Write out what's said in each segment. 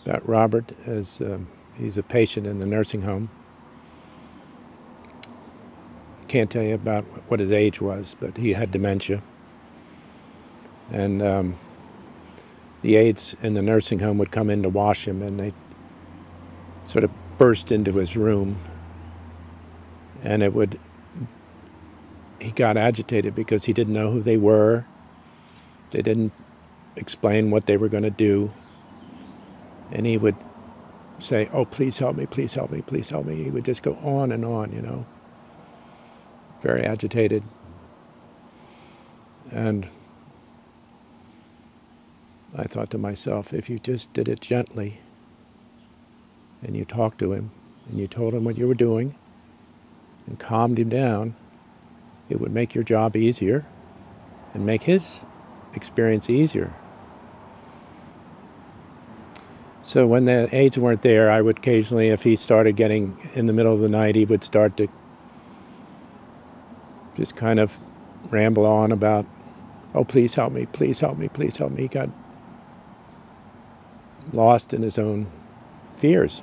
about Robert as he's a patient in the nursing home. I can't tell you about what his age was, but he had dementia. And the aides in the nursing home would come in to wash him, and they'd sort of burst into his room. And he got agitated because he didn't know who they were. They didn't explain what they were going to do. And he would say, "Oh, please help me, please help me, please help me." He would just go on, you know, very agitated. And I thought to myself, if you just did it gently, and you talked to him, and you told him what you were doing, and calmed him down, it would make your job easier, and make his experience easier. So when the aides weren't there, I would occasionally, if he started getting in the middle of the night, he would start to just kind of ramble on about, "Oh, please help me, please help me, please help me." He got lost in his own fears.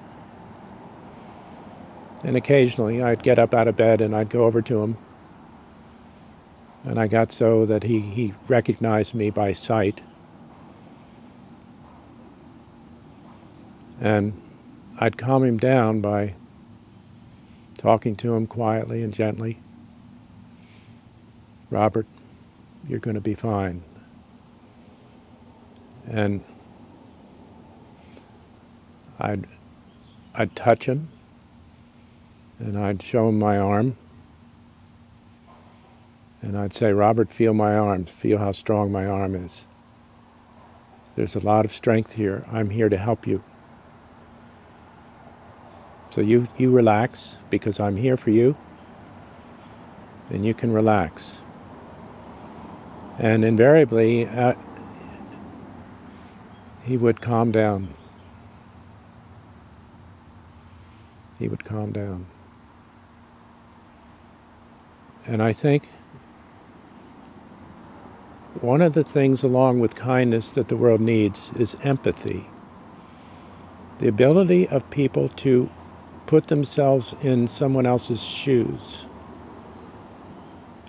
And occasionally I'd get up out of bed and I'd go over to him. And I got so that he recognized me by sight. And I'd calm him down by talking to him quietly and gently. "Robert, you're going to be fine." And I'd touch him, and I'd show him my arm, and I'd say, "Robert, feel my arm, feel how strong my arm is. There's a lot of strength here. I'm here to help you. So you relax, because I'm here for you, and you can relax." And invariably, he would calm down. He would calm down. And I think one of the things along with kindness that the world needs is empathy. The ability of people to put themselves in someone else's shoes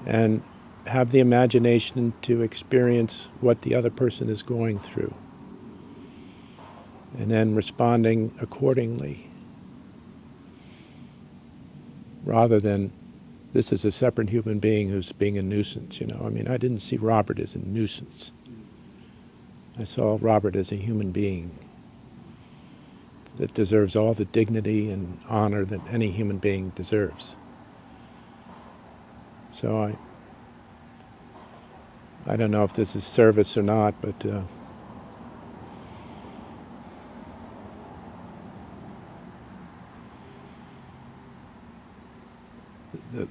and have the imagination to experience what the other person is going through, and then responding accordingly, rather than this is a separate human being who's being a nuisance, you know. I mean, I didn't see Robert as a nuisance. I saw Robert as a human being that deserves all the dignity and honor that any human being deserves. So I don't know if this is service or not, but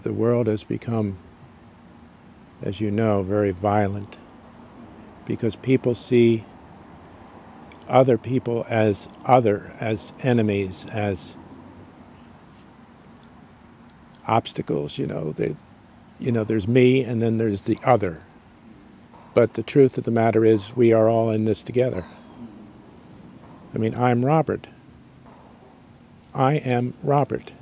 the world has become, as you know, very violent, because people see other people as enemies, as obstacles. You know, there's me and then there's the other. But the truth of the matter is, we are all in this together. I mean, I'm Robert. I am Robert.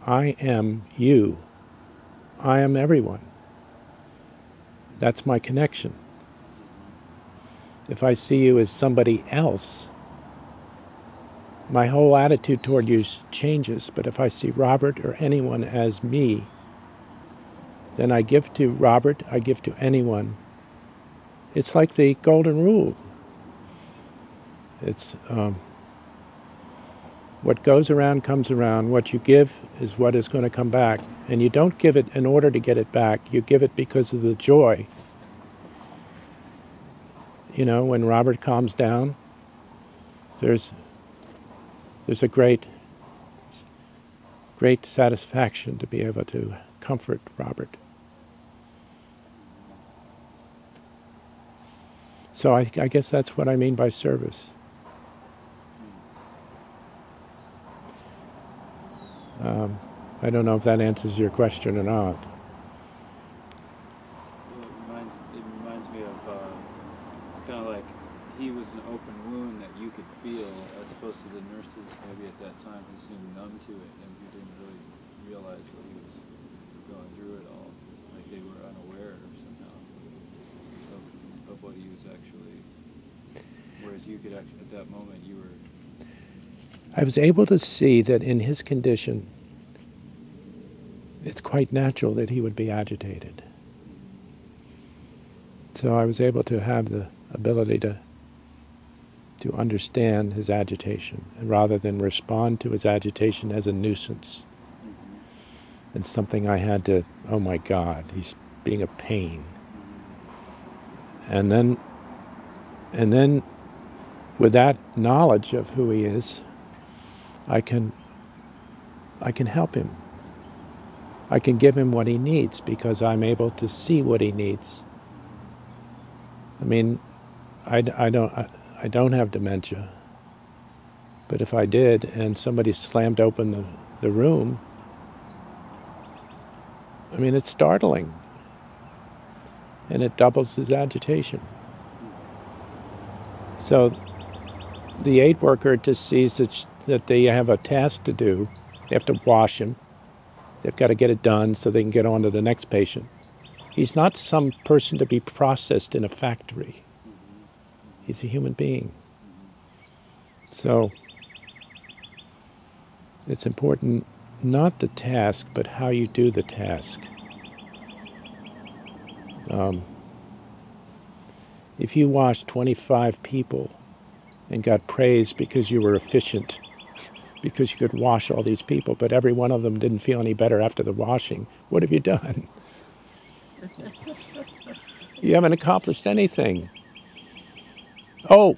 I am you. I am everyone. That's my connection. If I see you as somebody else, my whole attitude toward you changes. But if I see Robert or anyone as me, then I give to Robert, I give to anyone. It's like the golden rule. It's what goes around comes around. What you give is what is going to come back. And you don't give it in order to get it back. You give it because of the joy. You know, when Robert calms down, there's a great satisfaction to be able to comfort Robert. So I guess that's what I mean by service. I don't know if that answers your question or not. Well, it reminds me of, it's kind of like he was an open wound that you could feel, as opposed to the nurses maybe at that time who seemed numb to it and who didn't really realize what he was going through at all. Like they were unaware somehow of what he was actually, whereas you could actually, at that moment, you were... I was able to see that in his condition, it's quite natural that he would be agitated. So I was able to have the ability to understand his agitation, and rather than respond to his agitation as a nuisance and something I had to, oh my God, he's being a pain. And then with that knowledge of who he is, I can help him. I can give him what he needs because I'm able to see what he needs. I mean, I don't have dementia, but if I did and somebody slammed open the room, I mean, it's startling, and it doubles his agitation. So the aid worker just sees that they have a task to do. They have to wash him. They've got to get it done so they can get on to the next patient. He's not some person to be processed in a factory. He's a human being. So it's important, not the task, but how you do the task. If you washed 25 people and got praised because you were efficient, because you could wash all these people, but every one of them didn't feel any better after the washing, what have you done? You haven't accomplished anything. Oh,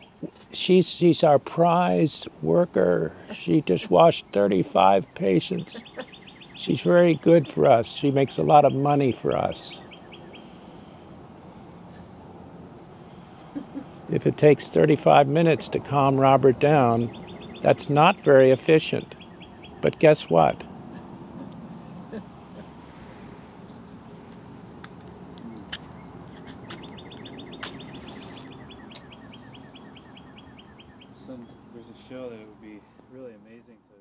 she's our prize worker. She just washed 35 patients. She's very good for us. She makes a lot of money for us. If it takes 35 minutes to calm Robert down, that's not very efficient. But guess what? There's a show that it would be really amazing to